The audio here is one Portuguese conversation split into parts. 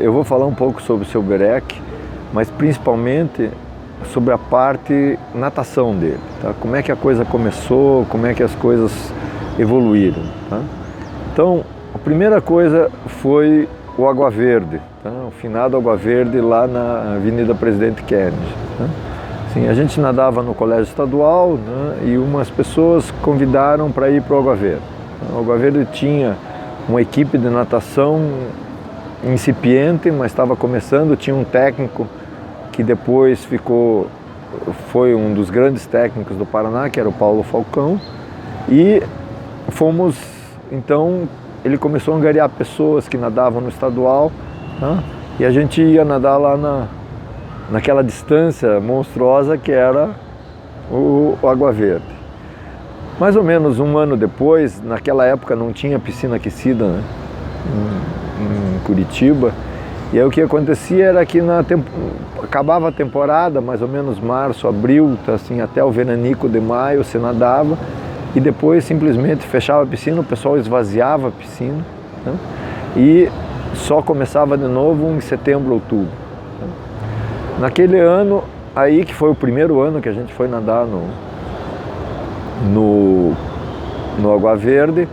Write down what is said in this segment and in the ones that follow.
eu vou falar um pouco sobre o seu Berec, mas principalmente sobre a parte natação dele, tá? Como é que a coisa começou, como é que as coisas evoluíram, tá? Então, a primeira coisa foi o Água Verde, tá? O finado Água Verde lá na Avenida Presidente Kennedy, tá? Assim, a gente nadava no colégio estadual, né? E umas pessoas convidaram para ir para o Água Verde. O Água Verde tinha uma equipe de natação incipiente, mas estava começando, tinha um técnico que depois foi um dos grandes técnicos do Paraná, que era o Paulo Falcão, e fomos, então, ele começou a angariar pessoas que nadavam no estadual, né? E a gente ia nadar lá naquela distância monstruosa que era o Água Verde. Mais ou menos um ano depois, naquela época não tinha piscina aquecida, né, em Curitiba, e aí o que acontecia era que acabava a temporada, mais ou menos março, abril, assim, até o veranico de maio você nadava, e depois simplesmente fechava a piscina, o pessoal esvaziava a piscina, né, e só começava de novo em setembro, outubro. Né. Naquele ano, aí que foi o primeiro ano que a gente foi nadar no Água Verde,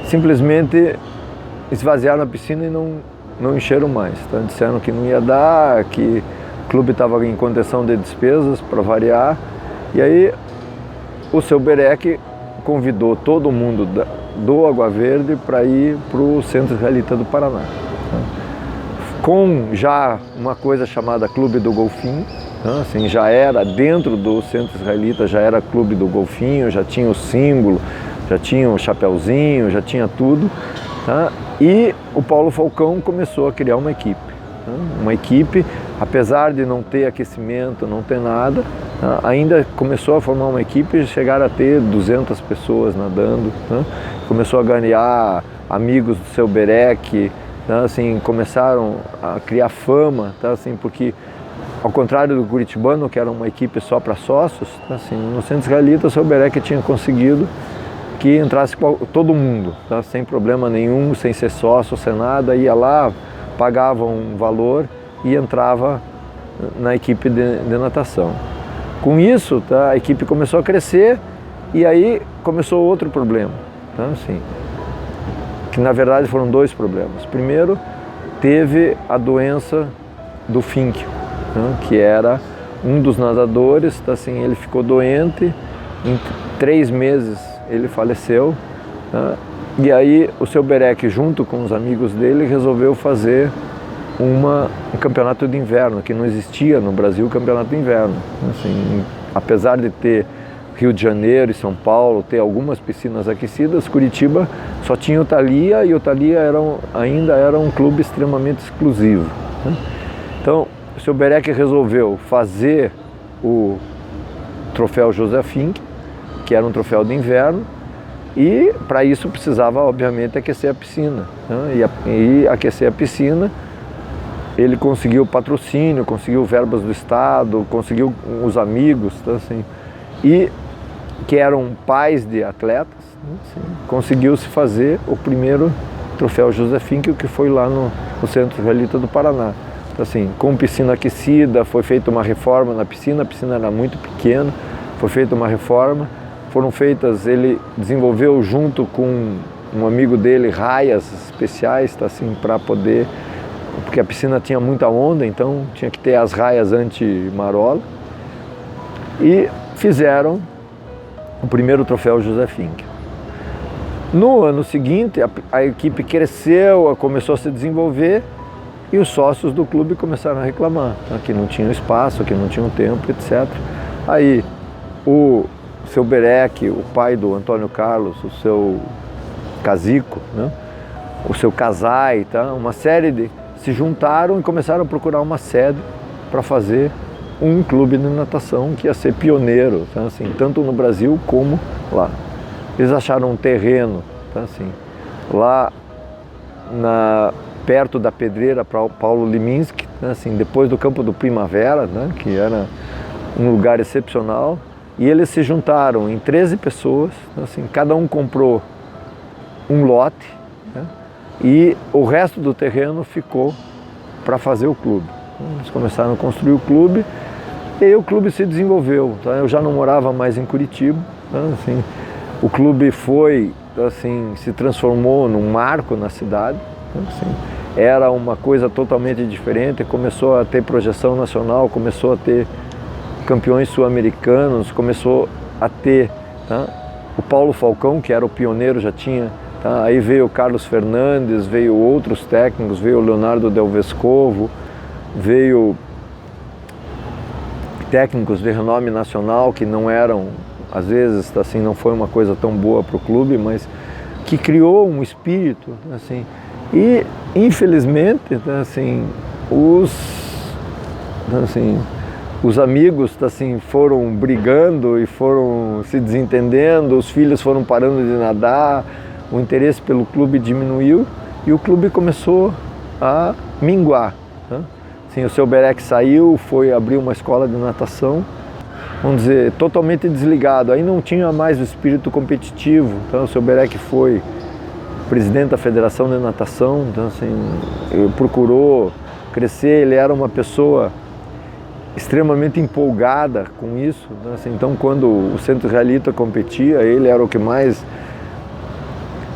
simplesmente esvaziaram a piscina e não encheram mais, tá? Disseram que não ia dar, que o clube estava em contenção de despesas, para variar, e aí o seu Berec convidou todo mundo do Água Verde para ir para o Centro Israelita do Paraná, tá? Com já uma coisa chamada Clube do Golfinho, tá? Assim, já era dentro do Centro Israelita, já era Clube do Golfinho, já tinha o símbolo, já tinha o chapeuzinho, já tinha tudo, tá? E o Paulo Falcão começou a criar uma equipe, tá? Uma equipe, apesar de não ter aquecimento, não ter nada, tá? Ainda começou a formar uma equipe e chegaram a ter 200 pessoas nadando, tá? Começou a ganhar amigos do seu Berec, tá? Assim, começaram a criar fama, tá? Assim, porque ao contrário do Curitibano, que era uma equipe só para sócios, tá? Assim, no Centro Israelita o seu Berec tinha conseguido que entrasse todo mundo, tá? Sem problema nenhum, sem ser sócio, sem nada, ia lá, pagava um valor e entrava na equipe de natação. Com isso, tá, a equipe começou a crescer e aí começou outro problema, tá? Assim, que na verdade foram dois problemas. Primeiro, teve a doença do Fink, tá? Que era um dos nadadores, tá? Assim, ele ficou doente, em 3 meses ele faleceu, tá? E aí o seu Berec, junto com os amigos dele, resolveu fazer um campeonato de inverno, que não existia no Brasil campeonato de inverno. Assim, apesar de ter Rio de Janeiro e São Paulo, ter algumas piscinas aquecidas, Curitiba só tinha o Thalia, e o Thalia ainda era um clube extremamente exclusivo, né? Então o seu Berec resolveu fazer o troféu José Fink, que era um troféu de inverno, e para isso precisava obviamente aquecer a piscina, né? E aquecer a piscina, ele conseguiu patrocínio, conseguiu verbas do Estado, conseguiu os amigos, tá? Assim, e que eram pais de atletas, né? Assim, conseguiu-se fazer o primeiro troféu José Fink, que foi lá no Centro Israelita do Paraná. Assim, com piscina aquecida, foi feita uma reforma na piscina, a piscina era muito pequena, foi feita uma reforma, foram feitas, ele desenvolveu junto com um amigo dele raias especiais, tá? Assim, para poder, porque a piscina tinha muita onda, então tinha que ter as raias anti-marola, e fizeram o primeiro troféu José Fink. No ano seguinte, a equipe cresceu, começou a se desenvolver, e os sócios do clube começaram a reclamar, tá? Que não tinham espaço, que não tinham tempo, etc. Aí o seu Berec, o pai do Antônio Carlos, o seu Cazico, né? O seu Casai, tá? Uma série se juntaram e começaram a procurar uma sede para fazer um clube de natação que ia ser pioneiro, tá? Assim, tanto no Brasil como lá. Eles acharam um terreno, tá? Assim, lá perto da Pedreira Paulo Liminski, né? Assim, depois do Campo do Primavera, né? Que era um lugar excepcional, e eles se juntaram em 13 pessoas, assim, cada um comprou um lote, né? e o resto do terreno ficou para fazer o clube. Eles começaram a construir o clube e aí o clube se desenvolveu. Tá? Eu já não morava mais em Curitiba, tá? Assim, o clube se transformou num marco na cidade. Tá? Assim, era uma coisa totalmente diferente, começou a ter projeção nacional, começou a ter campeões sul-americanos, começou a ter, tá? O Paulo Falcão, que era o pioneiro, já tinha, tá? Aí veio o Carlos Fernandes, veio outros técnicos, veio o Leonardo Del Vescovo, veio técnicos de renome nacional que não eram, às vezes, assim, não foi uma coisa tão boa para o clube, mas que criou um espírito, assim. E, infelizmente, assim, os amigos assim, foram brigando e foram se desentendendo, os filhos foram parando de nadar, o interesse pelo clube diminuiu e o clube começou a minguar. Né? Assim, o seu Berec saiu, foi abrir uma escola de natação, vamos dizer, totalmente desligado. Aí não tinha mais o espírito competitivo, então o seu Berec foi presidente da Federação de Natação, então assim, ele procurou crescer, ele era uma pessoa extremamente empolgada com isso, né? Assim, então quando o Centro Israelita competia, ele era o que mais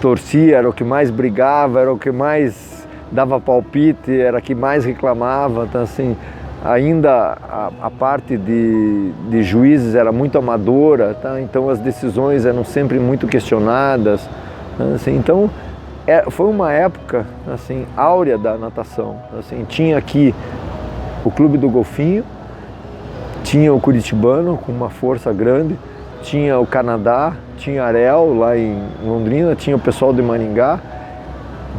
torcia, era o que mais brigava, era o que mais dava palpite, era o que mais reclamava, então assim, ainda a parte de juízes era muito amadora, tá? Então as decisões eram sempre muito questionadas, assim, então foi uma época assim, áurea da natação. Assim, tinha aqui o Clube do Golfinho, tinha o Curitibano com uma força grande, tinha o Canadá, tinha Arel lá em Londrina, tinha o pessoal de Maringá.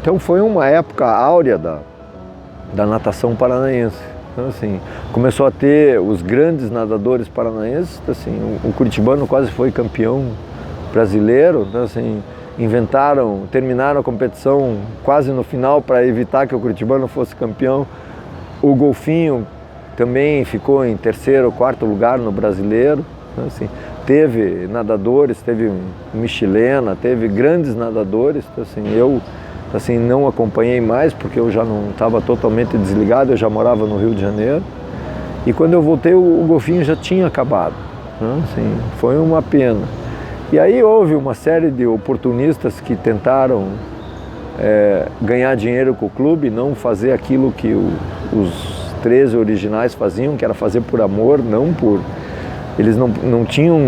Então foi uma época áurea da natação paranaense. Então, assim, começou a ter os grandes nadadores paranaenses, assim, o Curitibano quase foi campeão brasileiro, então, assim, terminaram a competição quase no final para evitar que o Curitibano fosse campeão. O Golfinho também ficou em terceiro ou quarto lugar no brasileiro. Então, assim, teve nadadores, teve Michelena, teve grandes nadadores. Então, assim, eu não acompanhei mais porque eu já não estava totalmente desligado, eu já morava no Rio de Janeiro. E quando eu voltei o Golfinho já tinha acabado. Né? Assim, foi uma pena. E aí houve uma série de oportunistas que tentaram ganhar dinheiro com o clube, não fazer aquilo que os 13 originais faziam, que era fazer por amor, não por... Eles não tinham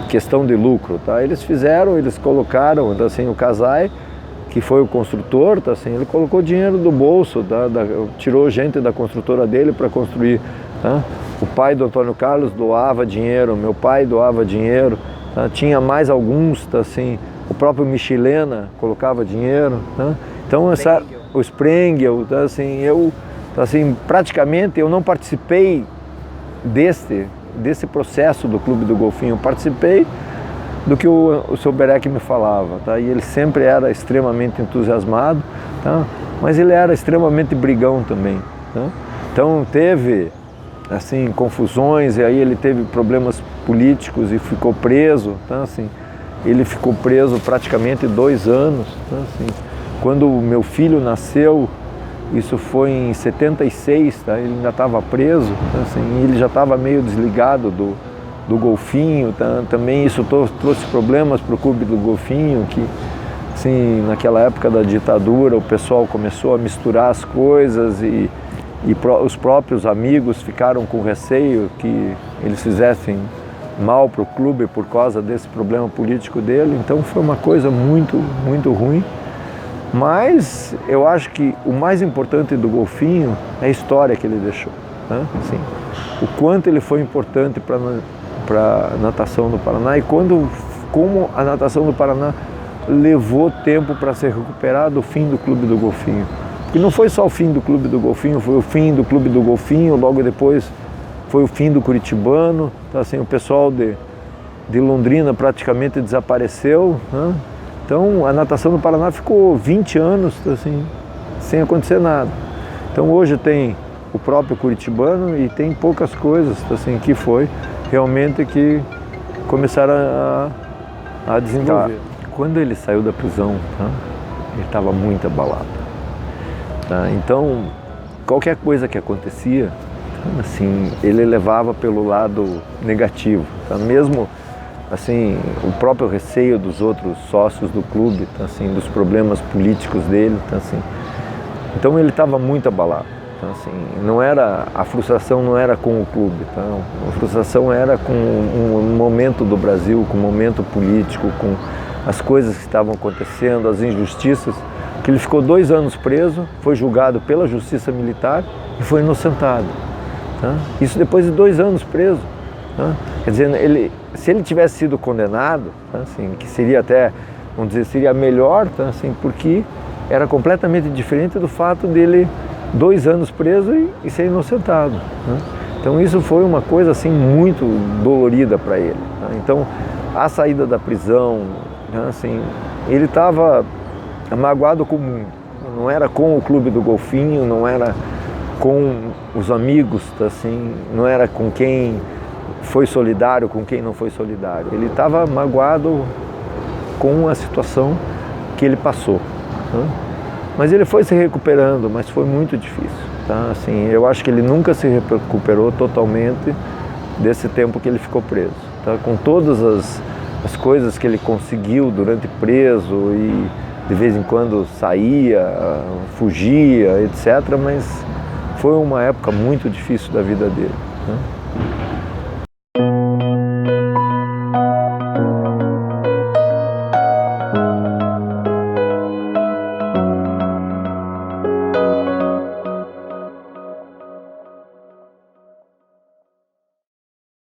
questão de lucro, tá? Eles colocaram, então, assim, o Casai, que foi o construtor, tá? Assim, ele colocou dinheiro do bolso, tá? Tirou gente da construtora dele para construir. Tá? O pai do Antônio Carlos doava dinheiro, meu pai doava dinheiro. Tá? Tinha mais alguns, tá, assim, o próprio Michelena colocava dinheiro. Tá? Então o Sprengel, tá, assim, praticamente eu não participei desse processo do Clube do Golfinho. Eu participei do que o seu Berec me falava, tá? E ele sempre era extremamente entusiasmado, tá? Mas ele era extremamente brigão também. Tá? Então teve assim, confusões, e aí ele teve problemas políticos e ficou preso, tá? Assim, ele ficou preso praticamente 2 anos. Tá? Assim, quando o meu filho nasceu, isso foi em 76, tá? Ele ainda estava preso, tá? Assim, ele já estava meio desligado do Golfinho, tá? Também isso trouxe problemas para o Clube do Golfinho, que assim, naquela época da ditadura o pessoal começou a misturar as coisas e os próprios amigos ficaram com receio que eles fizessem mal para o clube por causa desse problema político dele. Então foi uma coisa muito, muito ruim. Mas eu acho que o mais importante do Golfinho é a história que ele deixou. Né? Assim, o quanto ele foi importante para a natação do Paraná e como a natação do Paraná levou tempo para se recuperar do fim do Clube do Golfinho. E não foi só o fim do Clube do Golfinho, foi o fim do Clube do Golfinho, logo depois foi o fim do Curitibano. Então, assim, o pessoal de Londrina praticamente desapareceu. Né? Então a natação do Paraná ficou 20 anos assim, sem acontecer nada. Então hoje tem o próprio Curitibano e tem poucas coisas assim, que foi realmente que começaram a desenvolver. Quando ele saiu da prisão, tá? ele estava muito abalado. Tá? Então, qualquer coisa que acontecia, assim, ele levava pelo lado negativo. Tá? Mesmo assim, o próprio receio dos outros sócios do clube, tá? Assim, dos problemas políticos dele. Tá? Assim, então ele estava muito abalado. Então, assim, a frustração não era com o clube, tá? A frustração era com o momento do Brasil, com o momento político, com as coisas que estavam acontecendo, as injustiças, que ele ficou 2 anos preso, foi julgado pela justiça militar e foi inocentado. Tá? Isso depois de 2 anos preso. Tá? Quer dizer, se ele tivesse sido condenado, tá? Assim, que seria até, vamos dizer, seria melhor, tá? Assim, porque era completamente diferente do fato dele 2 anos preso e ser inocentado. Né? Então isso foi uma coisa assim muito dolorida para ele. Tá? Então a saída da prisão, né, assim, ele estava magoado com o mundo. Não era com o clube do golfinho, não era com os amigos, tá, assim, não era com quem foi solidário, com quem não foi solidário. Ele estava magoado com a situação que ele passou. Né? Mas ele foi se recuperando, mas foi muito difícil. Tá? Assim, eu acho que ele nunca se recuperou totalmente desse tempo que ele ficou preso. Tá? Com todas as coisas que ele conseguiu durante preso e de vez em quando saía, fugia, etc. Mas foi uma época muito difícil da vida dele. Né?